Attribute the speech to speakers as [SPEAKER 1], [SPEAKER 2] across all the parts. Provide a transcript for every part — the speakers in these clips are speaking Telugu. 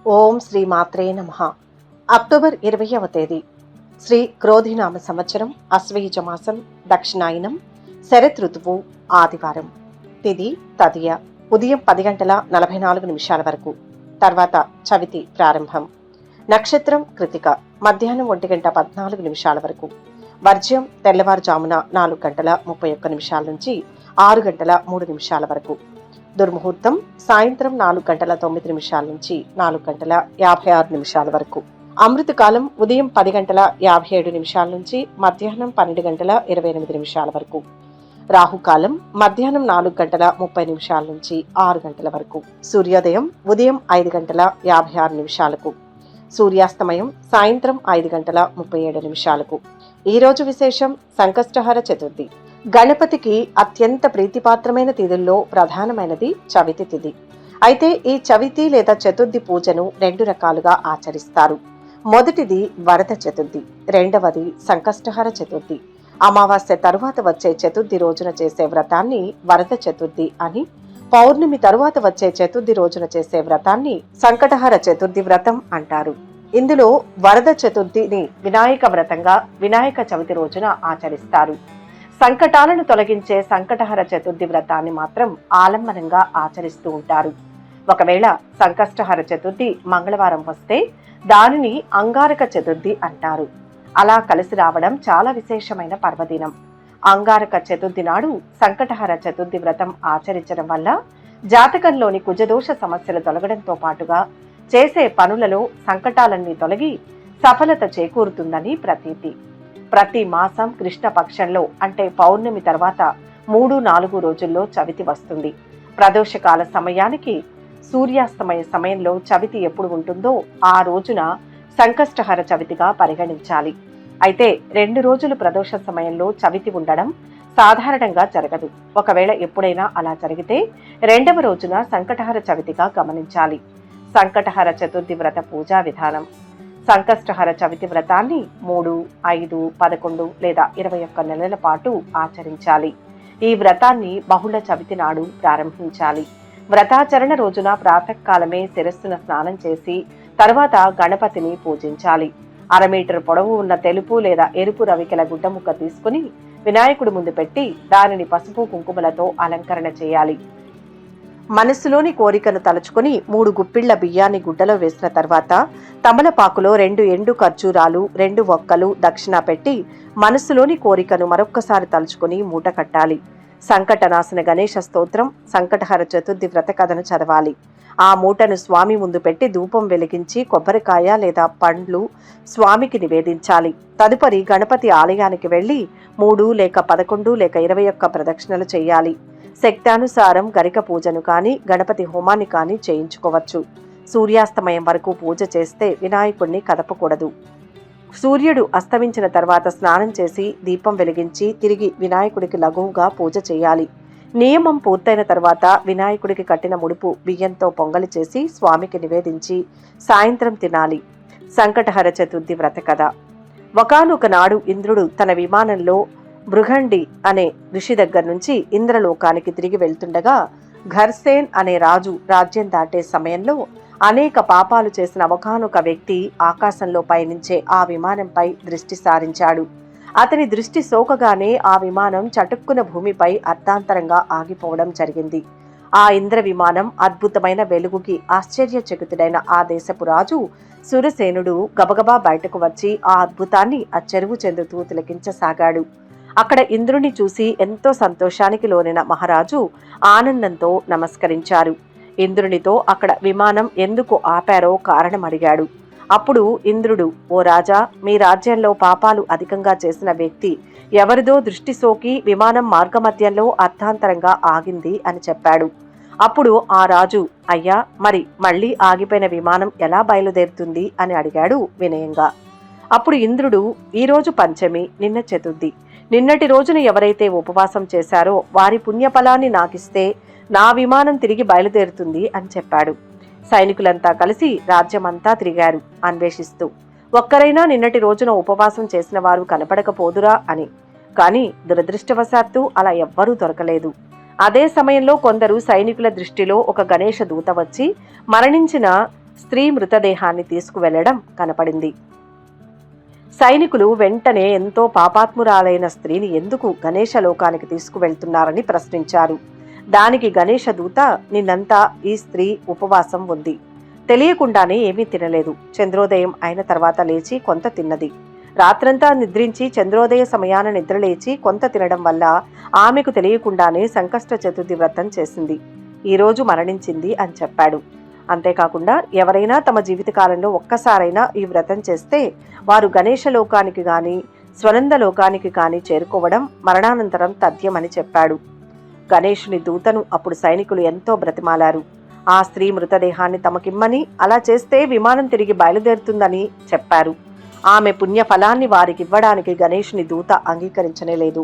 [SPEAKER 1] ఓం శ్రీ మాత్రే నమః. అక్టోబర్ 20వ తేదీ శ్రీ క్రోధినామ సంవత్సరం, అశ్వయుజ మాసం, దక్షిణాయనం, శరత్ ఋతువు, ఆదివారం. తిథి తదియ. ఉదయం 10 గంటల 44 నిమిషాల వరకు. తర్వాత చవితి ప్రారంభం. నక్షత్రం కృతిక. మధ్యాహ్నం 1 గంట 14 నిమిషాల వరకు. వర్జ్యం తెల్లవారుజామున 4 గంటల 31 నిమిషాల నుంచి 6 గంటల 3 నిమిషాల వరకు. దుర్ముహూర్తం సాయంత్రం 4 గంటల 9 నిమిషాల నుంచి 4 గంటల 56 నిమిషాల వరకు. అమృతకాలం ఉదయం 10 గంటల 57 నిమిషాల నుంచి మధ్యాహ్నం 12 గంటల 28 నిమిషాల వరకు. రాహుకాలం మధ్యాహ్నం 4 గంటల 30 నిమిషాల నుంచి 6 గంటల వరకు. సూర్యోదయం ఉదయం 5 గంటల 56 నిమిషాలకు. సూర్యాస్తమయం సాయంత్రం 5 గంటల 37 నిమిషాలకు. ఈ రోజు విశేషం సంకష్టహర చతుర్థి. గణపతికి అత్యంత ప్రీతిపాత్రమైన తిథుల్లో ప్రధానమైనది చవితి తిథి. అయితే ఈ చవితి లేదా చతుర్థి పూజను 2 రకాలుగా ఆచరిస్తారు. మొదటిది వరద చతుర్థి, రెండవది సంకష్టహర చతుర్థి. అమావాస్య తరువాత వచ్చే చతుర్థి రోజున చేసే వ్రతాన్ని వరద చతుర్థి అని, పౌర్ణమి తరువాత వచ్చే చతుర్థి రోజున చేసే వ్రతాన్ని సంకటహర చతుర్థి వ్రతం అంటారు. ఇందులో వరద చతుర్థిని వినాయక వ్రతంగా వినాయక చవితి రోజున ఆచరిస్తారు. సంకటాలను తొలగించే సంకటహర చతుర్థి వ్రతాన్ని మాత్రం ఆలంబనంగా ఆచరిస్తూ ఉంటారు. ఒకవేళ సంకష్టహర చతుర్థి మంగళవారం వస్తే దానిని అంగారక చతుర్థి అంటారు. అలా కలిసి రావడం చాలా విశేషమైన పర్వదినం. అంగారక చతుర్థి నాడు సంకటహర చతుర్థి వ్రతం ఆచరించడం వల్ల జాతకంలోని కుజదోష సమస్యలు తొలగడంతో పాటుగా చేసే పనులలో సంకటాలన్నీ తొలగి సఫలత చేకూరుతుందని ప్రతీతి. ప్రతి మాసం కృష్ణ పక్షంలో అంటే పౌర్ణమి తర్వాత 3-4 రోజుల్లో చవితి వస్తుంది. ప్రదోషకాల సమయానికి సూర్యాస్తమయ సమయంలో చవితి ఎప్పుడు ఉంటుందో ఆ రోజున సంకష్టహర చవితిగా పరిగణించాలి. అయితే 2 రోజులు ప్రదోష సమయంలో చవితి ఉండడం సాధారణంగా జరగదు. ఒకవేళ ఎప్పుడైనా అలా జరిగితే 2వ రోజున సంకటహర చవితిగా గమనించాలి. సంకటహర చతుర్థి వ్రత పూజా విధానం. సంకష్టహర చవితి వ్రతాన్ని 3, 5, 11 లేదా 21 నెలల పాటు ఆచరించాలి. ఈ వ్రతాన్ని బహుళ చవితి నాడు ప్రారంభించాలి. వ్రతాచరణ రోజున ప్రాతకాలమే శిరస్సున స్నానం చేసి తర్వాత గణపతిని పూజించాలి. 1/2 మీటర్ పొడవు ఉన్న తెలుపు లేదా ఎరుపు రవికెల గుడ్డముక్క తీసుకుని వినాయకుడి ముందు పెట్టి దానిని పసుపు కుంకుమలతో అలంకరణ చేయాలి. మనస్సులోని కోరికను తలుచుకుని 3 గుప్పిళ్ల బియ్యాన్ని గుడ్డలో వేసిన తర్వాత తమలపాకులో 2 ఎండు ఖర్జూరాలు, 2 ఒక్కలు దక్షిణ పెట్టి మనస్సులోని కోరికను మరొక్కసారి తలుచుకుని మూట కట్టాలి. సంకటనాశన గణేశ స్తోత్రం, సంకటహర చతుర్థి వ్రత కథను చదవాలి. ఆ మూటను స్వామి ముందు పెట్టి ధూపం వెలిగించి కొబ్బరికాయ లేదా పండ్లు స్వామికి నివేదించాలి. తదుపరి గణపతి ఆలయానికి వెళ్లి 3 లేక 11 లేక 21 ప్రదక్షిణలు చేయాలి. శక్తానుసారం గరిక పూజను కానీ గణపతి హోమాన్ని కానీ చేయించుకోవచ్చు. సూర్యాస్తమయం వరకు పూజ చేస్తే వినాయకుడిని కదపకూడదు. సూర్యుడు అస్తమించిన తర్వాత స్నానం చేసి దీపం వెలిగించి తిరిగి వినాయకుడికి లఘువుగా పూజ చేయాలి. నియమం పూర్తయిన తర్వాత వినాయకుడికి కట్టిన ముడుపు బియ్యంతో పొంగలి చేసి స్వామికి నివేదించి సాయంత్రం తినాలి. సంకటహర చతుర్థి వ్రత కథ. ఒకానొక నాడు ఇంద్రుడు తన విమానంలో బృహండి అనే ఋషి దగ్గర నుంచి ఇంద్రలోకానికి తిరిగి వెళ్తుండగా ఘర్సేన్ అనే రాజు రాజ్యం దాటే సమయంలో అనేక పాపాలు చేసిన ఒకానొక వ్యక్తి ఆకాశంలో పయనించే ఆ విమానంపై దృష్టి సారించాడు. అతని దృష్టి సోకగానే ఆ విమానం చటుక్కున భూమిపై అర్ధాంతరంగా ఆగిపోవడం జరిగింది. ఆ ఇంద్ర విమానం అద్భుతమైన వెలుగుకి ఆశ్చర్యచకితుడైన ఆ దేశపు రాజు సురసేనుడు గబగబా బయటకు వచ్చి ఆ అద్భుతాన్ని అచ్చెరువు చెందుతూ తిలకించసాగాడు. అక్కడ ఇంద్రుని చూసి ఎంతో సంతోషానికి లోనైన మహారాజు ఆనందంతో నమస్కరించారు. ఇంద్రునితో అక్కడ విమానం ఎందుకు ఆపారో కారణం అడిగాడు. అప్పుడు ఇంద్రుడు, ఓ రాజా, మీ రాజ్యంలో పాపాలు అధికంగా చేసిన వ్యక్తి ఎవరిదో దృష్టి సోకి విమానం మార్గమధ్యంలో అర్థాంతరంగా ఆగింది అని చెప్పాడు. అప్పుడు ఆ రాజు, అయ్యా, మరి మళ్లీ ఆగిపోయిన విమానం ఎలా బయలుదేరుతుంది అని అడిగాడు వినయంగా. అప్పుడు ఇంద్రుడు, ఈరోజు పంచమి, నిన్న చతుర్థి. నిన్నటి రోజున ఎవరైతే ఉపవాసం చేశారో వారి పుణ్యఫలాన్ని నాకిస్తే నా విమానం తిరిగి బయలుదేరుతుంది అని చెప్పాడు. సైనికులంతా కలిసి రాజ్యమంతా తిరిగారు అన్వేషిస్తూ. ఒక్కరైనా నిన్నటి రోజున ఉపవాసం చేసిన వారు కనపడకపోదురా అని. కానీ దురదృష్టవశాత్తు అలా ఎవ్వరూ దొరకలేదు. అదే సమయంలో కొందరు సైనికుల దృష్టిలో ఒక గణేష దూత వచ్చి మరణించిన స్త్రీ మృతదేహాన్ని తీసుకువెళ్లడం కనపడింది. సైనికులు వెంటనే ఎంతో పాపాత్మురాలైన స్త్రీని ఎందుకు గణేశ లోకానికి తీసుకువెళ్తున్నారని ప్రశ్నించారు. దానికి గణేశ దూత, నిన్నంతా ఈ స్త్రీ ఉపవాసం ఉంది, తెలియకుండానే ఏమీ తినలేదు. చంద్రోదయం అయిన తర్వాత లేచి కొంత తిన్నది. రాత్రంతా నిద్రించి చంద్రోదయ సమయాన నిద్రలేచి కొంత తినడం వల్ల ఆమెకు తెలియకుండానే సంకష్ట చతుర్థి వ్రతం చేసింది. ఈరోజు మరణించింది అని చెప్పాడు. అంతేకాకుండా ఎవరైనా తమ జీవితకాలంలో ఒక్కసారైనా ఈ వ్రతం చేస్తే వారు గణేశ లోకానికి గాని స్వనంద లోకానికి కానీ చేరుకోవడం మరణానంతరం తథ్యమని చెప్పాడు. గణేశుని దూతను అప్పుడు సైనికులు ఎంతో బ్రతిమాలారు. ఆ స్త్రీ మృతదేహాన్ని తమకిమ్మని, అలా చేస్తే విమానం తిరిగి బయలుదేరుతుందని చెప్పారు. ఆమె పుణ్య ఫలాన్ని వారికివ్వడానికి గణేశుని దూత అంగీకరించనే లేదు.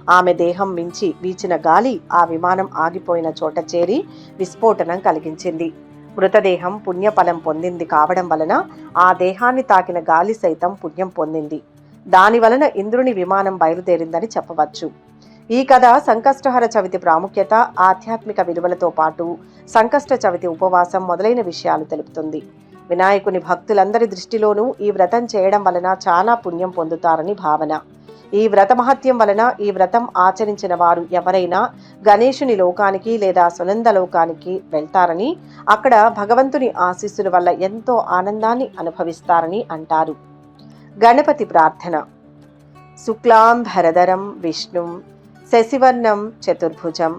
[SPEAKER 1] ఆమె దేహం మించి వీచిన గాలి ఆ విమానం ఆగిపోయిన చోట చేరి విస్ఫోటనం కలిగించింది. మృతదేహం పుణ్యఫలం పొందింది కావడం వలన ఆ దేహాన్ని తాకిన గాలి సైతం పుణ్యం పొందింది. దాని వలన ఇంద్రుని విమానం బయలుదేరిందని చెప్పవచ్చు. ఈ కథ సంకష్టహర చవితి ప్రాముఖ్యత, ఆధ్యాత్మిక విలువలతో పాటు సంకష్ట చవితి ఉపవాసం మొదలైన విషయాలు తెలుపుతుంది. వినాయకుని భక్తులందరి దృష్టిలోనూ ఈ వ్రతం చేయడం వలన చాలా పుణ్యం పొందుతారని భావన. ఈ వ్రత మహత్యం వలన ఈ వ్రతం ఆచరించిన వారు ఎవరైనా గణేశుని లోకానికి లేదా సునంద లోకానికి వెళ్తారని, అక్కడ భగవంతుని ఆశీస్సుల వల్ల ఎంతో ఆనందాన్ని అనుభవిస్తారని అంటారు. గణపతి ప్రార్థన. శుక్లాంబరధరం విష్ణుం శశివర్ణం చతుర్భుజం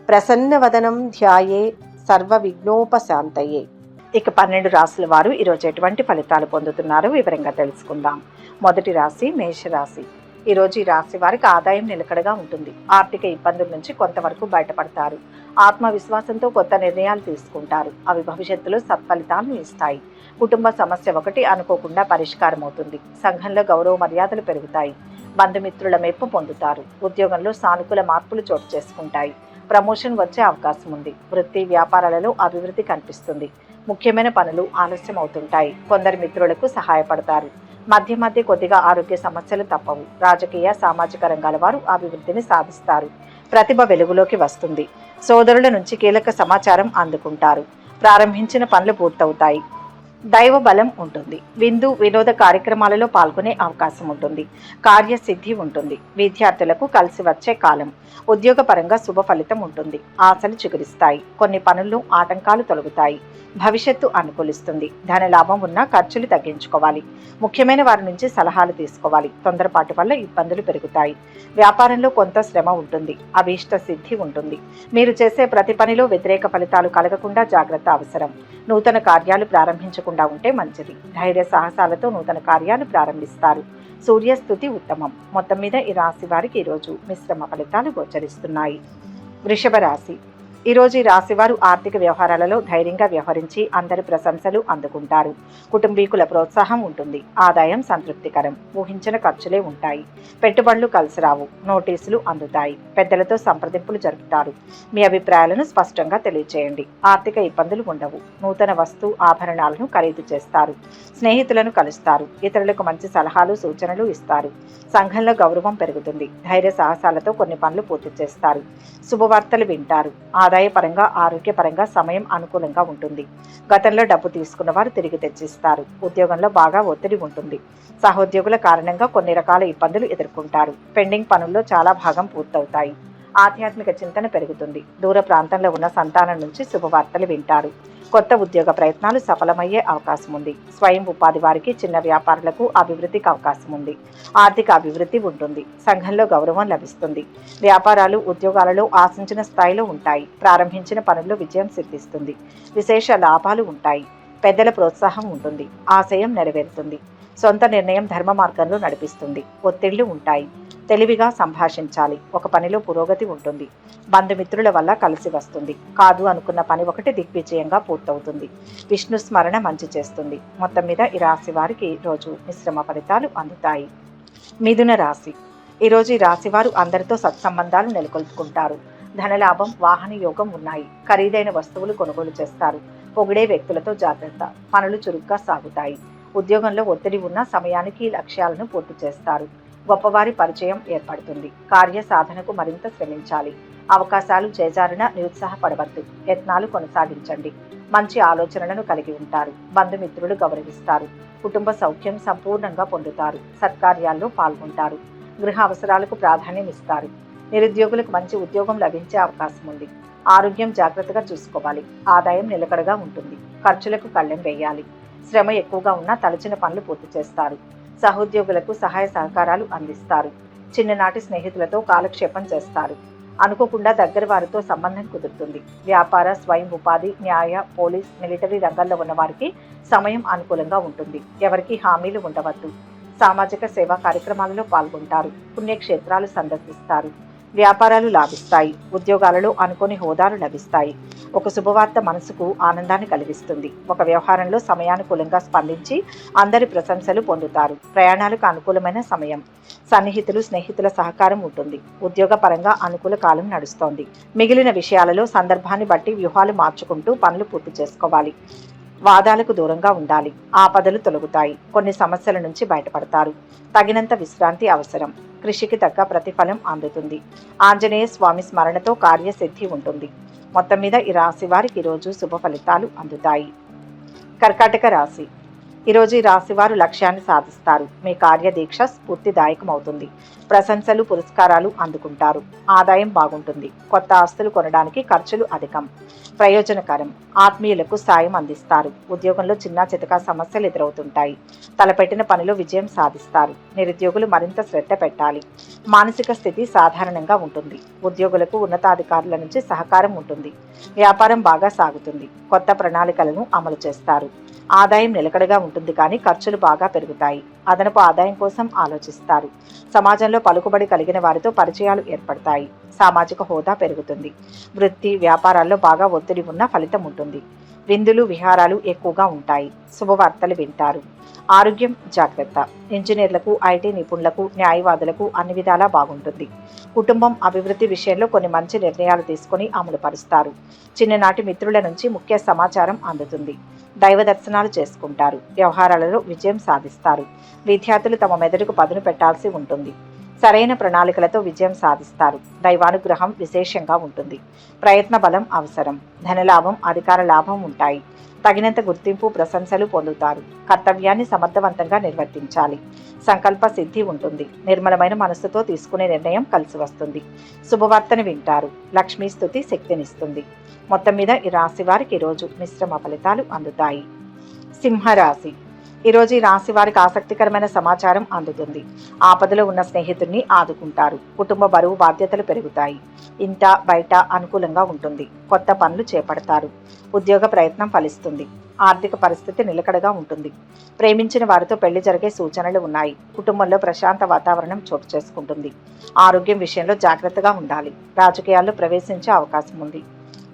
[SPEAKER 1] ప్రసన్నవదనం ధ్యాయే సర్వ విఘ్నోపశాంతయే. ఇక 12 రాశుల వారు ఈరోజు ఎటువంటి ఫలితాలు పొందుతున్నారో వివరంగా తెలుసుకుందాం. మొదటి రాశి మేషరాశి. ఈరోజు ఈ రాశి వారికి ఆదాయం నిలకడగా ఉంటుంది. ఆర్థిక ఇబ్బందుల నుంచి కొంతవరకు బయటపడతారు. ఆత్మవిశ్వాసంతో కొత్త నిర్ణయాలు తీసుకుంటారు. అవి భవిష్యత్తులో సత్ఫలితాలను ఇస్తాయి. కుటుంబ సమస్య ఒకటి అనుకోకుండా పరిష్కారం అవుతుంది. సంఘంలో గౌరవ మర్యాదలు పెరుగుతాయి. బంధుమిత్రుల మెప్పు పొందుతారు. ఉద్యోగంలో సానుకూల మార్పులు చోటు చేసుకుంటాయి. ప్రమోషన్ వచ్చే అవకాశం ఉంది. వృత్తి వ్యాపారాలలో అభివృద్ధి కనిపిస్తుంది. ముఖ్యమైన పనులు ఆలస్యం అవుతుంటాయి. కొందరు మిత్రులకు సహాయపడతారు. మధ్య మధ్య కొద్దిగా ఆరోగ్య సమస్యలు తప్పవు. రాజకీయ సామాజిక రంగాల వారు అభివృద్ధిని సాధిస్తారు. ప్రతిభ వెలుగులోకి వస్తుంది. సోదరుల నుంచి కీలక సమాచారం అందుకుంటారు. ప్రారంభించిన పనులు పూర్తవుతాయి. దైవ బలం ఉంటుంది. విందు వినోద కార్యక్రమాలలో పాల్గొనే అవకాశం ఉంటుంది. కార్యసిద్ధి ఉంటుంది. విద్యార్థులకు కలిసి వచ్చే కాలం. ఉద్యోగపరంగా శుభ ఫలితం ఉంటుంది. ఆశలు చిగురిస్తాయి. కొన్ని పనుల్లో ఆటంకాలు తొలగుతాయి. భవిష్యత్తు అనుకూలిస్తుంది. ధనలాభం ఉన్నా ఖర్చులు తగ్గించుకోవాలి. ముఖ్యమైన వారి నుంచి సలహాలు తీసుకోవాలి. తొందరపాటు వల్ల ఇబ్బందులు పెరుగుతాయి. వ్యాపారంలో కొంత శ్రమ ఉంటుంది. అభీష్ట సిద్ధి ఉంటుంది. మీరు చేసే ప్రతి పనిలో వ్యతిరేక ఫలితాలు కలగకుండా జాగ్రత్త అవసరం. నూతన కార్యాలు ప్రారంభించకుండా ఉంటే మంచిది. ధైర్య సాహసాలతో నూతన కార్యాలు ప్రారంభిస్తారు. సూర్యస్థుతి ఉత్తమం. మొత్తం మీద ఈ రాశి వారికి ఈరోజు మిశ్రమ ఫలితాలు గోచరిస్తున్నాయి. వృషభ రాశి. ఈరోజు ఈ రాశివారు ఆర్థిక వ్యవహారాలలో ధైర్యంగా వ్యవహరించి అందరి ప్రశంసలు అందుకుంటారు. కుటుంబీకుల ప్రోత్సాహం ఉంటుంది. ఆదాయం సంతృప్తికరం. ఊహించిన ఖర్చులే ఉంటాయి. పెట్టుబడులు కలిసి రావు. నోటీసులు అందుతాయి. పెద్దలతో సంప్రదింపులు జరుపుతారు. మీ అభిప్రాయాలను స్పష్టంగా తెలియజేయండి. ఆర్థిక ఇబ్బందులు ఉండవు. నూతన వస్తు ఆభరణాలను ఖరీదు చేస్తారు. స్నేహితులను కలుస్తారు. ఇతరులకు మంచి సలహాలు సూచనలు ఇస్తారు. సంఘంలో గౌరవం పెరుగుతుంది. ధైర్య సాహసాలతో కొన్ని పనులు పూర్తి చేస్తారు. శుభవార్తలు వింటారు. ఆదాయపరంగా ఆరోగ్యపరంగా సమయం అనుకూలంగా ఉంటుంది. గతంలో డబ్బు తీసుకున్న వారు తిరిగి తెచ్చిస్తారు. ఉద్యోగంలో బాగా ఒత్తిడి ఉంటుంది. సహోద్యోగుల కారణంగా కొన్ని రకాల ఇబ్బందులు ఎదుర్కొంటారు. పెండింగ్ పనుల్లో చాలా భాగం పూర్తవుతాయి. ఆధ్యాత్మిక చింతన పెరుగుతుంది. దూర ప్రాంతంలో ఉన్న సంతానం నుంచి శుభవార్తలు వింటారు. కొత్త ఉద్యోగ ప్రయత్నాలు సఫలమయ్యే అవకాశం ఉంది. స్వయం ఉపాధి వారికి, చిన్న వ్యాపారులకు అభివృద్ధికి అవకాశం ఉంది. ఆర్థిక అభివృద్ధి ఉంటుంది. సంఘంలో గౌరవం లభిస్తుంది. వ్యాపారాలు ఉద్యోగాలలో ఆశించిన స్థాయిలో ఉంటాయి. ప్రారంభించిన పనుల్లో విజయం సిద్ధిస్తుంది. విశేష లాభాలు ఉంటాయి. పెద్దల ప్రోత్సాహం ఉంటుంది. ఆశయం నెరవేరుతుంది. సొంత నిర్ణయం ధర్మ మార్గంలో నడిపిస్తుంది. ఒత్తిళ్లు ఉంటాయి. తెలివిగా సంభాషించాలి. ఒక పనిలో పురోగతి ఉంటుంది. బంధుమిత్రుల వల్ల కలిసి వస్తుంది. కాదు అనుకున్న పని ఒకటి దిగ్విజయంగా పూర్తవుతుంది. విష్ణు స్మరణ మంచి చేస్తుంది. మొత్తం మీద ఈ రాశి వారికి రోజు మిశ్రమ ఫలితాలు అందుతాయి. మిథున రాశి. ఈరోజు ఈ రాశి వారు అందరితో సత్సంబంధాలు నెలకొల్పుకుంటారు. ధనలాభం, వాహన యోగం ఉన్నాయి. ఖరీదైన వస్తువులు కొనుగోలు చేస్తారు. పొగిడే వ్యక్తులతో జాగ్రత్త. పనులు చురుగ్గా సాగుతాయి. ఉద్యోగంలో ఒత్తిడి ఉన్న సమయానికి లక్ష్యాలను పూర్తి చేస్తారు. గొప్పవారి పరిచయం ఏర్పడుతుంది. కార్య సాధనకు మరింత శ్రమించాలి. అవకాశాలు చేజారిన నిరుత్సాహపడవద్దు. యత్నాలు కొనసాగించండి. మంచి ఆలోచనలను కలిగి ఉంటారు. బంధుమిత్రులు గౌరవిస్తారు. కుటుంబ సౌఖ్యం సంపూర్ణంగా పొందుతారు. సత్కార్యాల్లో పాల్గొంటారు. గృహ అవసరాలకు ప్రాధాన్యం ఇస్తారు. నిరుద్యోగులకు మంచి ఉద్యోగం లభించే అవకాశం ఉంది. ఆరోగ్యం జాగ్రత్తగా చూసుకోవాలి. ఆదాయం నిలకడగా ఉంటుంది. ఖర్చులకు కళ్ళెం వేయాలి. శ్రమ ఎక్కువగా ఉన్నా తలచిన పనులు పూర్తి చేస్తారు. సహోద్యోగులకు సహాయ సహకారాలు అందిస్తారు. చిన్ననాటి స్నేహితులతో కాలక్షేపం చేస్తారు. అనుకోకుండా దగ్గర వారితో సంబంధం కుదురుతుంది. వ్యాపార, స్వయం ఉపాధి, న్యాయ, పోలీస్, మిలిటరీ రంగాల్లో ఉన్న వారికి సమయం అనుకూలంగా ఉంటుంది. ఎవరికి హామీలు ఉండవద్దు. సామాజిక సేవా కార్యక్రమాలలో పాల్గొంటారు. పుణ్యక్షేత్రాలు సందర్శిస్తారు. వ్యాపారాలు లాభిస్తాయి. ఉద్యోగాలలో అనుకోని హోదాలు లభిస్తాయి. ఒక శుభవార్త మనసుకు ఆనందాన్ని కలిగిస్తుంది. ఒక వ్యవహారంలో సమయానుకూలంగా స్పందించి అందరి ప్రశంసలు పొందుతారు. ప్రయాణాలకు అనుకూలమైన సమయం. సన్నిహితులు, స్నేహితుల సహకారం ఉంటుంది. ఉద్యోగ పరంగా అనుకూల కాలం నడుస్తోంది. మిగిలిన విషయాలలో సందర్భాన్ని బట్టి వ్యూహాలు మార్చుకుంటూ పనులు పూర్తి చేసుకోవాలి. వాదాలకు దూరంగా ఉండాలి. ఆపదలు తొలగుతాయి. కొన్ని సమస్యల నుంచి బయటపడతారు. తగినంత విశ్రాంతి అవసరం. కృషికి తగ్గ ప్రతిఫలం అందుతుంది. ఆంజనేయ స్వామి స్మరణతో కార్యసిద్ధి ఉంటుంది. మొత్తం మీద ఈ రాశి వారికి ఈరోజు శుభ ఫలితాలు అందుతాయి. కర్కాటక రాశి. ఈరోజు ఈ రాశి వారు లక్ష్యాన్ని సాధిస్తారు. మీ కార్యదీక్ష స్ఫూర్తిదాయకమవుతుంది. ప్రశంసలు, పురస్కారాలు అందుకుంటారు. ఆదాయం బాగుంటుంది. కొత్త ఆస్తులు కొనడానికి ఖర్చులు అధికం. ప్రయోజనకరం. ఆత్మీయులకు సాయం అందిస్తారు. ఉద్యోగంలో చిన్న చితకా సమస్యలు ఎదురవుతుంటాయి. తలపెట్టిన పనిలో విజయం సాధిస్తారు. నిరుద్యోగులు మరింత శ్రద్ధ పెట్టాలి. మానసిక స్థితి సాధారణంగా ఉంటుంది. ఉద్యోగులకు ఉన్నతాధికారుల నుంచి సహకారం ఉంటుంది. వ్యాపారం బాగా సాగుతుంది. కొత్త ప్రణాళికలను అమలు చేస్తారు. ఆదాయం నిలకడగా ఉంటుంది, కానీ ఖర్చులు బాగా పెరుగుతాయి. అదనపు ఆదాయం కోసం ఆలోచిస్తారు. సమాజంలో పలుకుబడి కలిగిన వారితో పరిచయాలు ఏర్పడతాయి. సామాజిక హోదా పెరుగుతుంది. వృత్తి, వ్యాపారాల్లో బాగా ఒత్తిడి ఉన్న ఫలితం ఉంటుంది. విందులు, విహారాలు ఎక్కువగా ఉంటాయి. శుభవార్తలు వింటారు. ఆరోగ్యం జాగ్రత్త. ఇంజనీర్లకు, ఐటీ నిపుణులకు, న్యాయవాదులకు అన్ని విధాలా బాగుంటుంది. కుటుంబం అభివృద్ధి విషయంలో కొన్ని మంచి నిర్ణయాలు తీసుకుని అమలు పరుస్తారు. చిన్ననాటి మిత్రుల నుంచి ముఖ్య సమాచారం అందుతుంది. దైవ దర్శనాలు చేసుకుంటారు. వ్యవహారాలలో విజయం సాధిస్తారు. విద్యార్థులు తమ మెదడుకు పదును పెట్టాల్సి ఉంటుంది. సరైన ప్రణాళికలతో విజయం సాధిస్తారు. దైవానుగ్రహం విశేషంగా ఉంటుంది. ప్రయత్న బలం అవసరం. ధనలాభం, అధికార లాభం ఉంటాయి. తగినంత గుర్తింపు, ప్రశంసలు పొందుతారు. కర్తవ్యాన్ని సమర్థవంతంగా నిర్వర్తించాలి. సంకల్ప సిద్ధి ఉంటుంది. నిర్మలమైన మనస్సుతో తీసుకునే నిర్ణయం కలిసి వస్తుంది. శుభవార్తను వింటారు. లక్ష్మీ స్తుతి శక్తినిస్తుంది. మొత్తం మీద ఈ రాశి వారికి ఈరోజు మిశ్రమ ఫలితాలు అందుతాయి. సింహరాశి. ఈరోజు ఈ రాశి వారికి ఆసక్తికరమైన సమాచారం అందుతుంది. ఆపదలో ఉన్న స్నేహితుడిని ఆదుకుంటారు. కుటుంబ బరువు బాధ్యతలు పెరుగుతాయి. ఇంట బయట అనుకూలంగా ఉంటుంది. కొత్త పనులు చేపడతారు. ఉద్యోగ ప్రయత్నం ఫలిస్తుంది. ఆర్థిక పరిస్థితి నిలకడగా ఉంటుంది. ప్రేమించిన వారితో పెళ్లి జరిగే సూచనలు ఉన్నాయి. కుటుంబంలో ప్రశాంత వాతావరణం చోటు చేసుకుంటుంది. ఆరోగ్యం విషయంలో జాగ్రత్తగా ఉండాలి. రాజకీయాల్లో ప్రవేశించే అవకాశం ఉంది.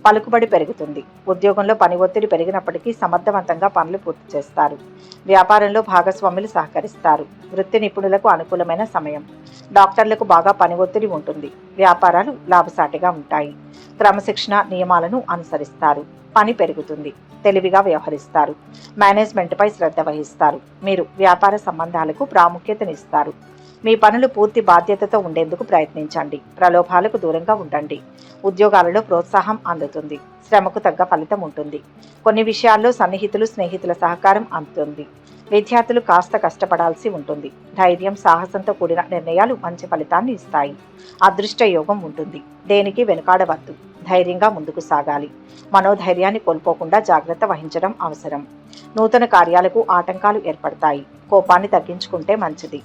[SPEAKER 1] పలుకుబడి పెరుగుతుంది. ఉద్యోగంలో పని ఒత్తిడి పెరిగినప్పటికీ సమర్థవంతంగా పనులు పూర్తి చేస్తారు. వ్యాపారంలో భాగస్వాములు సహకరిస్తారు. వృత్తి నిపుణులకు అనుకూలమైన సమయం. డాక్టర్లకు బాగా పని ఒత్తిడి ఉంటుంది. వ్యాపారాలు లాభసాటిగా ఉంటాయి. క్రమశిక్షణ నియమాలను అనుసరిస్తారు. పని పెరుగుతుంది. తెలివిగా వ్యవహరిస్తారు. మేనేజ్మెంట్పై శ్రద్ధ వహిస్తారు. మీరు వ్యాపార సంబంధాలకు ప్రాముఖ్యతనిస్తారు. మీ పనులు పూర్తి బాధ్యతతో ఉండేందుకు ప్రయత్నించండి. ప్రలోభాలకు దూరంగా ఉండండి. ఉద్యోగాలలో ప్రోత్సాహం అందుతుంది. శ్రమకు తగ్గ ఫలితం ఉంటుంది. కొన్ని విషయాల్లో సన్నిహితులు, స్నేహితుల సహకారం అందుతుంది. విద్యార్థులు కాస్త కష్టపడాల్సి ఉంటుంది. ధైర్యం, సాహసంతో కూడిన నిర్ణయాలు మంచి ఫలితాన్ని ఇస్తాయి. అదృష్ట యోగం ఉంటుంది. దేనికి వెనుకాడవద్దు. ధైర్యంగా ముందుకు సాగాలి. మనోధైర్యాన్ని కోల్పోకుండా జాగ్రత్త వహించడం అవసరం. నూతన కార్యాలకు ఆటంకాలు ఏర్పడతాయి. కోపాన్ని తగ్గించుకుంటే మంచిది.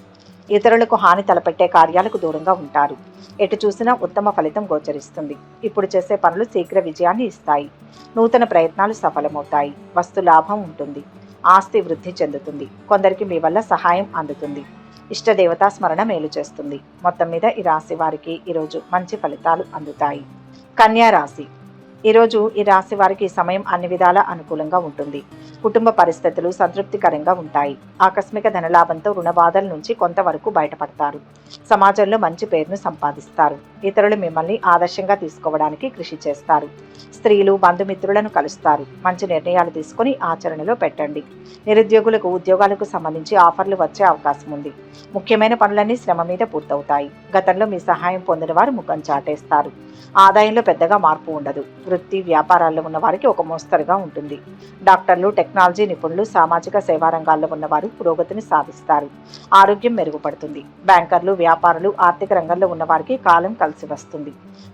[SPEAKER 1] ఇతరులకు హాని తలపెట్టే కార్యాలకు దూరంగా ఉంటారు. ఎటు చూసినా ఉత్తమ ఫలితం గోచరిస్తుంది. ఇప్పుడు చేసే పనులు శీఘ్ర విజయాన్ని ఇస్తాయి. నూతన ప్రయత్నాలు సఫలమవుతాయి. వస్తు లాభం ఉంటుంది. ఆస్తి వృద్ధి చెందుతుంది. కొందరికి మీ వల్ల సహాయం అందుతుంది. ఇష్టదేవతా స్మరణ మేలు చేస్తుంది. మొత్తం మీద ఈ రాశి వారికి ఈరోజు మంచి ఫలితాలు అందుతాయి. కన్యా రాశి.
[SPEAKER 2] ఈరోజు ఈ రాశి వారికి ఈ సమయం అన్ని విధాలా అనుకూలంగా ఉంటుంది. కుటుంబ పరిస్థితులు సంతృప్తికరంగా ఉంటాయి. ఆకస్మిక ధనలాభంతో రుణ బాధల నుంచి కొంతవరకు బయటపడతారు. సమాజంలో మంచి పేరును సంపాదిస్తారు. ఇతరులు మిమ్మల్ని ఆదర్శంగా తీసుకోవడానికి కృషి చేస్తారు. స్త్రీలు బంధుమిత్రులను కలుస్తారు. మంచి నిర్ణయాలు తీసుకుని ఆచరణలో పెట్టండి. నిరుద్యోగులకు ఉద్యోగాలకు సంబంధించి ఆఫర్లు వచ్చే అవకాశం ఉంది. ముఖ్యమైన పనులన్నీ శ్రమ మీద పూర్తవుతాయి. గతంలో మీ సహాయం పొందిన వారు ముఖం చాటేస్తారు. ఆదాయంలో పెద్దగా మార్పు ఉండదు. వృత్తి వ్యాపారాల్లో ఉన్న వారికి ఒక మోస్తరుగా ఉంటుంది. డాక్టర్లు, టెక్నాలజీ నిపుణులు, సామాజిక సేవా రంగాల్లో ఉన్నవారు పురోగతిని సాధిస్తారు. ఆరోగ్యం మెరుగుపడుతుంది. బ్యాంకర్లు, వ్యాపారులు, ఆర్థిక రంగంలో ఉన్న వారికి కాలం కలిసి వస్తుంది.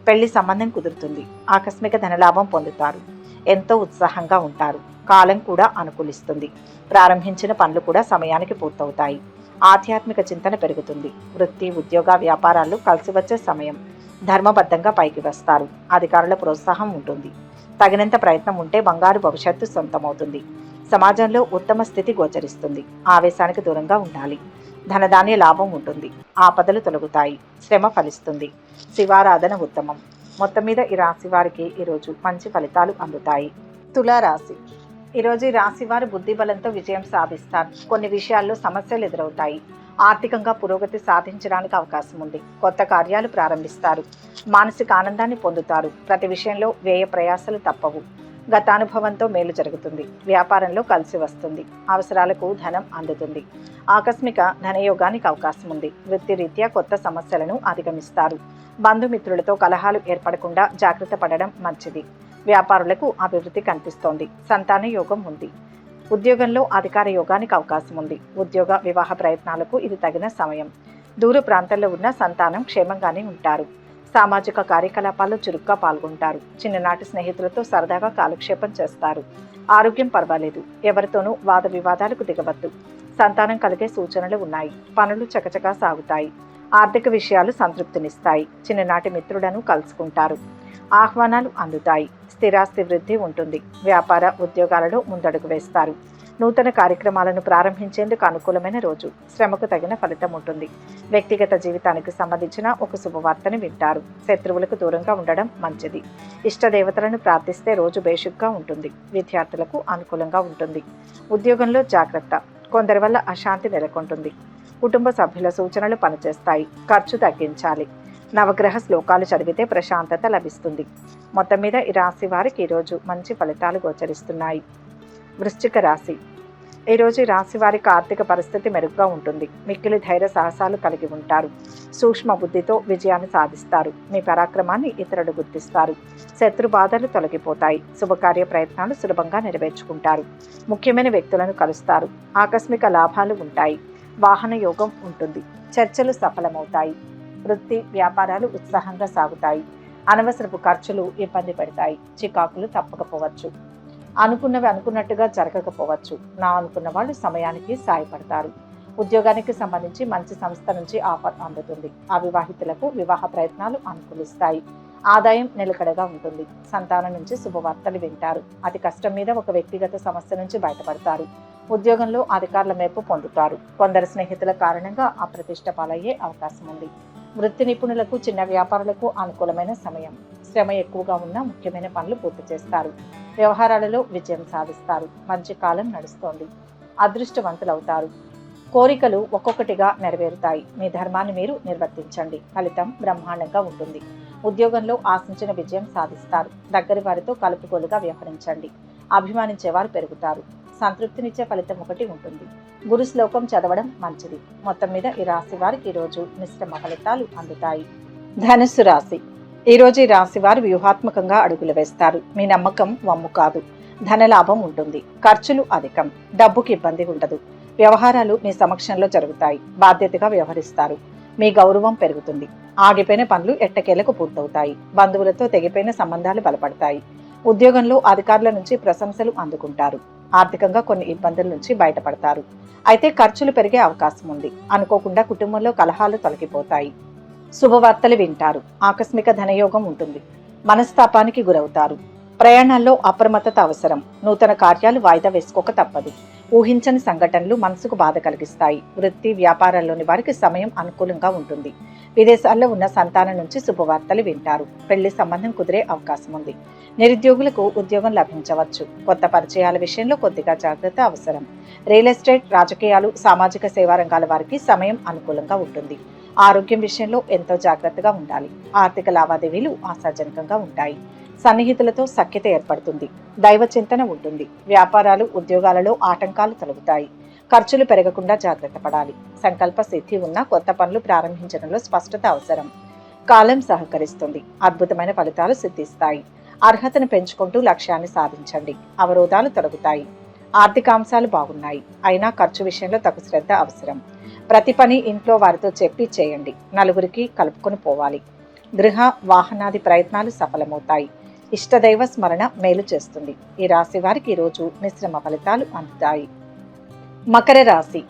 [SPEAKER 2] పెళ్లి సంబంధం కుదురుతుంది. ఆకస్మిక ధనలాభం పొందుతారు. ఎంతో ఉత్సాహంగా ఉంటారు. కాలం కూడా అనుకూలిస్తుంది. ప్రారంభించిన పనులు కూడా సమయానికి పూర్తవుతాయి. ఆధ్యాత్మిక చింతన పెరుగుతుంది. వృత్తి ఉద్యోగ వ్యాపారాలు కలిసి వచ్చే సమయం. ధర్మబద్ధంగా పైకి వస్తారు. అధికారుల ప్రోత్సాహం ఉంటుంది. తగినంత ప్రయత్నం ఉంటే బంగారు భవిష్యత్తు సొంతమవుతుంది. సమాజంలో ఉత్తమ స్థితి గోచరిస్తుంది. ఆవేశానికి దూరంగా ఉండాలి. ధనధాన్య లాభం ఉంటుంది. ఆపదలు తొలగుతాయి. శ్రమ ఫలిస్తుంది. శివారాధన ఉత్తమం. మొత్తం మీద ఈ రాశి వారికి ఈరోజు మంచి ఫలితాలు అందుతాయి. తులారాశి. ఈరోజు ఈ రాశి వారు బుద్ధి బలంతో విజయం సాధిస్తారు. కొన్ని విషయాల్లో సమస్యలు ఎదురవుతాయి. ఆర్థికంగా పురోగతి సాధించడానికి అవకాశం ఉంది. కొత్త కార్యాలు ప్రారంభిస్తారు. మానసిక ఆనందాన్ని పొందుతారు. ప్రతి విషయంలో వ్యయ ప్రయాసాలు తప్పవు. గత అనుభవంతో మేలు జరుగుతుంది. వ్యాపారంలో కలిసి వస్తుంది. అవసరాలకు ధనం అందుతుంది. ఆకస్మిక ధనయోగానికి అవకాశం ఉంది. వృత్తిరీత్యా కొత్త సమస్యలను అధిగమిస్తారు. బంధుమిత్రులతో కలహాలు ఏర్పడకుండా జాగ్రత్త పడడం మంచిది. వ్యాపారులకు అభివృద్ధి కనిపిస్తోంది. సంతాన యోగం ఉంది. ఉద్యోగంలో అధికార యోగానికి అవకాశం ఉంది. ఉద్యోగ వివాహ ప్రయత్నాలకు ఇది తగిన సమయం. దూర ప్రాంతాల్లో ఉన్న సంతానం క్షేమంగానే ఉంటారు. సామాజిక కార్యకలాపాల్లో చురుగ్గా పాల్గొంటారు. చిన్ననాటి స్నేహితులతో సరదాగా కాలక్షేపం చేస్తారు. ఆరోగ్యం పర్వాలేదు. ఎవరితోనూ వాద వివాదాలకు దిగవద్దు. సంతానం కలిగే సూచనలు ఉన్నాయి. పనులు చకచకా సాగుతాయి. ఆర్థిక విషయాలు సంతృప్తినిస్తాయి. చిన్ననాటి మిత్రులను కలుసుకుంటారు. ఆహ్వానాలు అందుతాయి. స్థిరాస్తి వృద్ధి ఉంటుంది. వ్యాపార ఉద్యోగాలలో ముందడుగు వేస్తారు. నూతన కార్యక్రమాలను ప్రారంభించేందుకు అనుకూలమైన రోజు. శ్రమకు తగిన ఫలితం ఉంటుంది. వ్యక్తిగత జీవితానికి సంబంధించిన ఒక శుభవార్తని వింటారు. శత్రువులకు దూరంగా ఉండడం మంచిది. ఇష్టదేవతలను ప్రార్థిస్తే రోజు బేషుగ్గా ఉంటుంది. విద్యార్థులకు అనుకూలంగా ఉంటుంది. ఉద్యోగంలో జాగ్రత్త. కొందరి వల్ల అశాంతి నెలకొంటుంది. కుటుంబ సభ్యుల సూచనలు పనిచేస్తాయి. ఖర్చు తగ్గించాలి. నవగ్రహ శ్లోకాలు చదివితే ప్రశాంతత లభిస్తుంది. మొత్తం మీద ఈ రాశి వారికి ఈరోజు మంచి ఫలితాలు గోచరిస్తున్నాయి. వృశ్చిక రాశి. ఈరోజు ఈ రాశి వారికి ఆర్థిక పరిస్థితి మెరుగ్గా ఉంటుంది. మిక్కిలి ధైర్య సాహసాలు కలిగి ఉంటారు. సూక్ష్మ బుద్ధితో విజయాన్ని సాధిస్తారు. మీ పరాక్రమాన్ని ఇతరులు గుర్తిస్తారు. శత్రు బాధలు తొలగిపోతాయి. శుభకార్య ప్రయత్నాలు సులభంగా నెరవేర్చుకుంటారు. ముఖ్యమైన వ్యక్తులను కలుస్తారు. ఆకస్మిక లాభాలు ఉంటాయి. వాహన యోగం ఉంటుంది. చర్చలు సఫలమవుతాయి. వృత్తి వ్యాపారాలు ఉత్సాహంగా సాగుతాయి. అనవసరపు ఖర్చులు ఇబ్బంది పెడతాయి. చికాకులు తప్పకపోవచ్చు. అనుకున్నవి అనుకున్నట్టుగా జరగకపోవచ్చు. నా అనుకున్న వాళ్ళు సమయానికి సాయపడతారు. ఉద్యోగానికి సంబంధించి మంచి సంస్థ నుంచి ఆఫర్ అందుతుంది. అవివాహితులకు వివాహ ప్రయత్నాలు అనుకూలిస్తాయి. ఆదాయం నిలకడగా ఉంటుంది. సంతానం నుంచి శుభవార్తలు వింటారు. అతి కష్టం మీద ఒక వ్యక్తిగత సమస్య నుంచి బయటపడతారు. ఉద్యోగంలో అధికారుల మెప్పు పొందుతారు. కొందరు స్నేహితుల కారణంగా అప్రతిష్ట పాలయ్యే అవకాశం ఉంది. వృత్తి నిపుణులకు చిన్న వ్యాపారులకు అనుకూలమైన సమయం. శ్రమ ఎక్కువగా ఉన్న ముఖ్యమైన పనులు పూర్తి చేస్తారు. వ్యవహారాలలో విజయం సాధిస్తారు. మంచి కాలం నడుస్తోంది. అదృష్టవంతులవుతారు. కోరికలు ఒక్కొక్కటిగా నెరవేరుతాయి. మీ ధర్మాన్ని మీరు నిర్వర్తించండి. ఫలితం బ్రహ్మాండంగా ఉంటుంది. ఉద్యోగంలో ఆశించిన విజయం సాధిస్తారు. దగ్గరి వారితో కలుపుకోలుగా వ్యవహరించండి. అభిమానించేవారు పెరుగుతారు. సంతృప్తినిచ్చే ఫలితం ఒకటి ఉంటుంది. గురు శ్లోకం చదవడం మంచిది. మొత్తం మీద ఈ రాశి వారికి ఈరోజు మిశ్రమ ఫలితాలు అందుతాయి. ధనుస్సు రాశి. ఈరోజు ఈ రాశి వారు వ్యూహాత్మకంగా అడుగులు వేస్తారు. మీ నమ్మకం వమ్ము కాదు. ధనలాభం ఉంటుంది. ఖర్చులు అధికం. డబ్బుకి ఇబ్బంది ఉండదు. వ్యవహారాలు మీ సమక్షంలో జరుగుతాయి. బాధ్యతగా వ్యవహరిస్తారు. మీ గౌరవం పెరుగుతుంది. ఆగిపోయిన పనులు ఎట్టకేలకు పూర్తవుతాయి. బంధువులతో తెగిపోయిన సంబంధాలు బలపడతాయి. ఉద్యోగంలో అధికారుల నుంచి ప్రశంసలు అందుకుంటారు. ఆర్థికంగా కొన్ని ఇబ్బందుల నుంచి బయటపడతారు. అయితే ఖర్చులు పెరిగే అవకాశం ఉంది. అనుకోకుండా కుటుంబంలో కలహాలు తొలగిపోతాయి. శుభవార్తలు వింటారు. ఆకస్మిక ధనయోగం ఉంటుంది. మనస్తాపానికి గురవుతారు. ప్రయాణాల్లో అప్రమత్తత అవసరం. నూతన కార్యాలు వాయిదా వేసుకోక తప్పదు. ఊహించని సంఘటనలు మనసుకు బాధ కలిగిస్తాయి. వృత్తి వ్యాపారాల్లోని వారికి సమయం అనుకూలంగా ఉంటుంది. విదేశాల్లో ఉన్న సంతానం నుంచి శుభవార్తలు వింటారు. పెళ్లి సంబంధం కుదిరే అవకాశం ఉంది. నిరుద్యోగులకు ఉద్యోగం లభించవచ్చు. కొత్త పరిచయాల విషయంలో కొద్దిగా జాగ్రత్త అవసరం. రియల్ ఎస్టేట్, రాజకీయాలు, సామాజిక సేవా రంగాల వారికి సమయం అనుకూలంగా ఉంటుంది. ఆరోగ్యం విషయంలో ఎంతో జాగ్రత్తగా ఉండాలి. ఆర్థిక లావాదేవీలు ఆశాజనకంగా ఉంటాయి. సన్నిహితులతో సఖ్యత ఏర్పడుతుంది. దైవ చింతన ఉంటుంది. వ్యాపారాలు, ఉద్యోగాలలో ఆటంకాలు తొలగుతాయి. ఖర్చులు పెరగకుండా జాగ్రత్త పడాలి. సంకల్ప సిద్ధి ఉన్న కొత్త పనులు ప్రారంభించడంలో స్పష్టత అవసరం. కాలం సహకరిస్తుంది. అద్భుతమైన ఫలితాలు సిద్ధిస్తాయి. అర్హతను పెంచుకుంటూ లక్ష్యాన్ని సాధించండి. అవరోధాలు తొలగుతాయి. ఆర్థిక అంశాలు బాగున్నాయి. అయినా ఖర్చు విషయంలో తగు శ్రద్ధ అవసరం. ప్రతి పని ఇంట్లో వారితో చెప్పి చేయండి. నలుగురికి కలుపుకొని పోవాలి. గృహ, వాహనాది ప్రయత్నాలు సఫలమవుతాయి. ఇష్టదైవ స్మరణ మేలు చేస్తుంది. ఈ రాశి వారికి ఈరోజు మిశ్రమ ఫలితాలు అందుతాయి. మకర రాశి.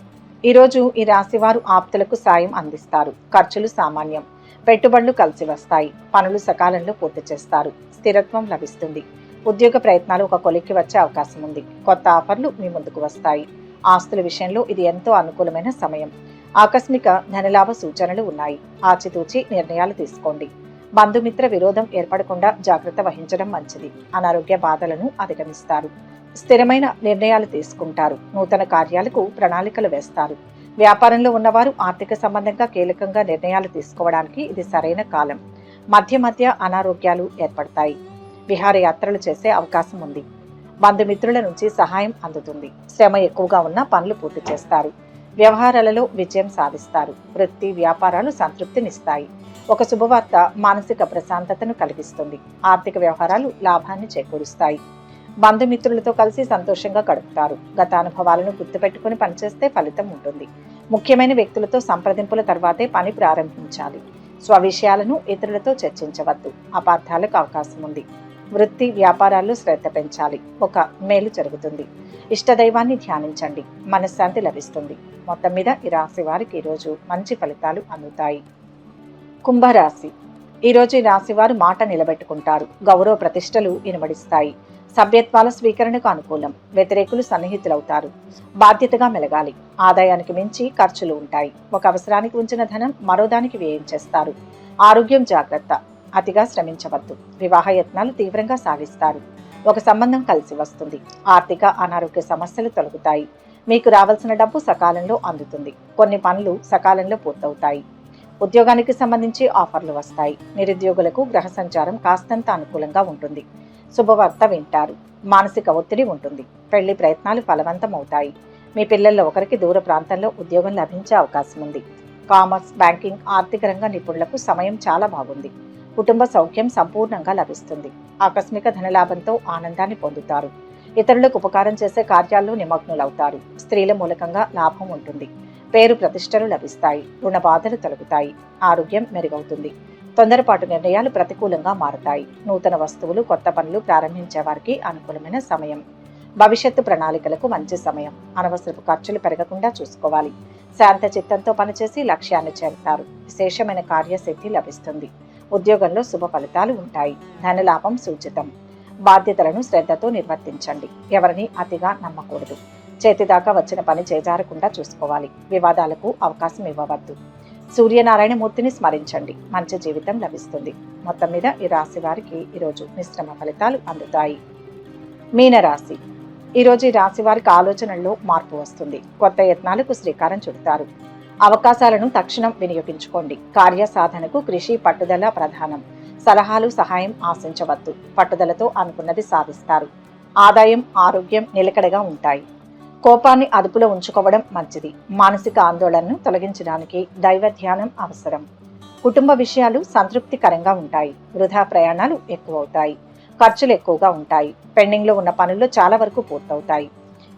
[SPEAKER 2] ఈరోజు ఈ రాశి వారు ఆప్తులకు సాయం అందిస్తారు. ఖర్చులు సామాన్యం. పెట్టుబడులు కలిసి వస్తాయి. పనులు సకాలంలో పూర్తి చేస్తారు. స్థిరత్వం లభిస్తుంది. ఉద్యోగ ప్రయత్నాలు ఒక కొలిక్కి వచ్చే అవకాశం ఉంది. కొత్త ఆఫర్లు మీ ముందుకు వస్తాయి. ఆస్తుల విషయంలో ఇది ఎంతో అనుకూలమైన సమయం. ఆకస్మిక ధనలాభ సూచనలు ఉన్నాయి. ఆచితూచి నిర్ణయాలు తీసుకోండి. బంధుమిత్ర విరోధం ఏర్పడకుండా జాగ్రత్త వహించడం మంచిది. అనారోగ్య బాధలను అధిగమిస్తారు. స్థిరమైన నిర్ణయాలు తీసుకుంటారు. నూతన కార్యాలకు ప్రణాళికలు వేస్తారు. వ్యాపారంలో ఉన్నవారు ఆర్థిక సంబంధంగా కీలకంగా నిర్ణయాలు తీసుకోవడానికి ఇది సరైన కాలం. మధ్య మధ్య అనారోగ్యాలు ఏర్పడతాయి. విహారయాత్రలు చేసే అవకాశం ఉంది. బంధుమిత్రుల నుంచి సహాయం అందుతుంది. శ్రమ ఎక్కువగా ఉన్న పనులు పూర్తి చేస్తారు. వ్యవహారాలలో విజయం సాధిస్తారు. వృత్తి, వ్యాపారాలు సంతృప్తినిస్తాయి. ఒక శుభవార్త మానసిక ప్రశాంతతను కలిగిస్తుంది. ఆర్థిక వ్యవహారాలు లాభాన్ని చేకూరుస్తాయి. బంధుమిత్రులతో కలిసి సంతోషంగా గడుపుతారు. గత అనుభవాలను గుర్తుపెట్టుకుని పనిచేస్తే ఫలితం ఉంటుంది. ముఖ్యమైన వ్యక్తులతో సంప్రదింపుల తర్వాతే పని ప్రారంభించాలి. స్వవిషయాలను ఇతరులతో చర్చించవద్దు. అపార్థాలకు అవకాశం ఉంది. వృత్తి, వ్యాపారాల్లో శ్రద్ధ పెంచాలి. ఒక మేలు జరుగుతుంది. ఇష్టదైవాన్ని ధ్యానించండి. మనశ్శాంతి లభిస్తుంది. మొత్తం మీద ఈ రాశి వారికి ఈరోజు మంచి ఫలితాలు అందుతాయి. కుంభరాశి. ఈరోజు ఈ రాశి వారు మాట నిలబెట్టుకుంటారు. గౌరవ ప్రతిష్టలు ఇనుమడిస్తాయి. సభ్యత్వాల స్వీకరణకు అనుకూలం. వ్యతిరేకులు సన్నిహితులవుతారు. బాధ్యతగా మెలగాలి. ఆదాయానికి మించి ఖర్చులు ఉంటాయి. ఒక అవసరానికి ఉంచిన ధనం మరో దానికి వ్యయం చేస్తారు. ఆరోగ్యం జాగ్రత్త. అతిగా శ్రమించవద్దు. వివాహ యత్నాలు తీవ్రంగా సాగిస్తారు. ఒక సంబంధం కలిసి వస్తుంది. ఆర్థిక, అనారోగ్య సమస్యలు తొలగుతాయి. మీకు రావాల్సిన డబ్బు సకాలంలో అందుతుంది. కొన్ని పనులు సకాలంలో పూర్తవుతాయి. ఉద్యోగానికి సంబంధించి ఆఫర్లు వస్తాయి. నిరుద్యోగులకు గ్రహ సంచారం కాస్తంత అనుకూలంగా ఉంటుంది. శుభవార్త వింటారు. మానసిక ఒత్తిడి ఉంటుంది. పెళ్లి ప్రయత్నాలు ఫలవంతం అవుతాయి. మీ పిల్లల్లో ఒకరికి దూర ప్రాంతంలో ఉద్యోగం లభించే అవకాశం ఉంది. కామర్స్, బ్యాంకింగ్, ఆర్థిక రంగ నిపుణులకు సమయం చాలా బాగుంది. కుటుంబ సౌఖ్యం సంపూర్ణంగా లభిస్తుంది. ఆకస్మిక ధనలాభంతో ఆనందాన్ని పొందుతారు. ఇతరులకు ఉపకారం చేసే కార్యాల్లో నిమగ్నులవుతారు. స్త్రీల మూలకంగా లాభం ఉంటుంది. పేరు ప్రతిష్టలు లభిస్తాయి. రుణ బాధలు తొలగుతాయి. ఆరోగ్యం మెరుగవుతుంది. తొందరపాటు నిర్ణయాలు ప్రతికూలంగా మారతాయి. నూతన వస్తువులు, కొత్త పనులు ప్రారంభించే వారికి అనుకూలమైన సమయం. భవిష్యత్తు ప్రణాళికలకు మంచి సమయం. అనవసరపు ఖర్చులు పెరగకుండా చూసుకోవాలి. శాంత చిత్తంతో పనిచేసి లక్ష్యాన్ని చేరుతారు. విశేషమైన కార్యసిద్ధి లభిస్తుంది. ఉద్యోగంలో శుభ ఫలితాలు ఉంటాయి. ధనలాభం సూచితం. బాధ్యతలను శ్రద్ధతో నిర్వర్తించండి. ఎవరిని అతిగా నమ్మకూడదు. చేతిదాకా వచ్చిన పని చేజారకుండా చూసుకోవాలి. వివాదాలకు అవకాశం ఇవ్వవద్దు. సూర్యనారాయణమూర్తిని స్మరించండి. మంచి జీవితం లభిస్తుంది. మొత్తం మీద ఈ రాశి వారికి ఈరోజు మిశ్రమ ఫలితాలు అందుతాయి. మీనరాశి. ఈరోజు ఈ రాశి వారికి ఆలోచనల్లో మార్పు వస్తుంది. కొత్త యత్నాలకు శ్రీకారం చుడతారు. అవకాశాలను తక్షణం వినియోగించుకోండి. కార్యసాధనకు కృషి, పట్టుదల ప్రధానం. సలహాలు, సహాయం ఆశించవద్దు. పట్టుదలతో అనుకున్నది సాధిస్తారు. ఆదాయం, ఆరోగ్యం నిలకడగా ఉంటాయి. కోపాన్ని అదుపులో ఉంచుకోవడం మంచిది. మానసిక ఆందోళనను తొలగించడానికి దైవ ధ్యానం అవసరం. కుటుంబ విషయాలు సంతృప్తికరంగా ఉంటాయి. వృధా ప్రయాణాలు ఎక్కువవుతాయి. ఖర్చులు ఎక్కువగా ఉంటాయి. పెండింగ్లో ఉన్న పనుల్లో చాలా వరకు పూర్తవుతాయి.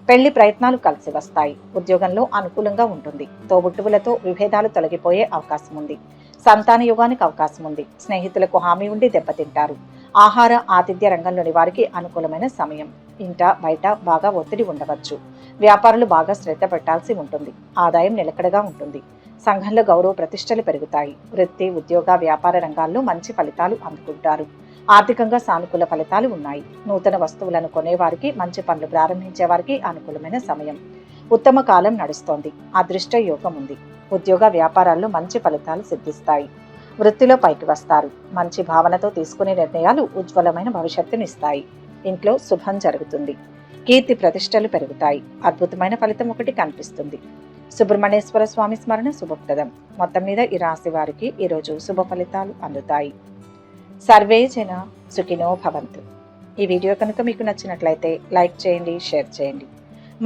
[SPEAKER 2] పెళ్లి ప్రయత్నాలు కలిసి వస్తాయి. ఉద్యోగంలో అనుకూలంగా ఉంటుంది. తోబుట్టువులతో విభేదాలు తొలగిపోయే అవకాశం ఉంది. సంతాన యోగానికి అవకాశం ఉంది. స్నేహితులకు హామీ ఉండి దెబ్బతింటారు. ఆహార, ఆతిథ్య రంగంలోని వారికి అనుకూలమైన సమయం. ఇంట బయట బాగా ఒత్తిడి ఉండవచ్చు. వ్యాపారులు బాగా శ్రద్ధ పెట్టాల్సి ఉంటుంది. ఆదాయం నిలకడగా ఉంటుంది. సంఘంలో గౌరవ ప్రతిష్టలు పెరుగుతాయి. వృత్తి, ఉద్యోగ, వ్యాపార రంగాల్లో మంచి ఫలితాలు అందుకుంటారు. ఆర్థికంగా సానుకూల ఫలితాలు ఉన్నాయి. నూతన వస్తువులను కొనేవారికి, మంచి పనులు ప్రారంభించే వారికి అనుకూలమైన సమయం. ఉత్తమ కాలం నడుస్తోంది. అదృష్ట యోగం ఉంది. ఉద్యోగ, వ్యాపారాల్లో మంచి ఫలితాలు సిద్ధిస్తాయి. వృత్తిలో పైకి వస్తారు. మంచి భావనతో తీసుకునే నిర్ణయాలు ఉజ్వలమైన భవిష్యత్తునిస్తాయి. ఇంట్లో శుభం జరుగుతుంది. కీర్తి ప్రతిష్టలు పెరుగుతాయి. అద్భుతమైన ఫలితం ఒకటి కనిపిస్తుంది. సుబ్రహ్మణ్యేశ్వర స్వామి స్మరణ శుభప్రదం. మొత్తం మీద ఈ రాశి వారికి ఈరోజు శుభ ఫలితాలు అందుతాయి. సర్వే జన సుఖినో భవంతు. ఈ వీడియో కనుక మీకు నచ్చినట్లయితే లైక్ చేయండి, షేర్ చేయండి.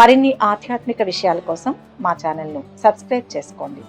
[SPEAKER 2] మరిన్ని ఆధ్యాత్మిక విషయాల కోసం మా ఛానల్ను సబ్స్క్రైబ్ చేసుకోండి.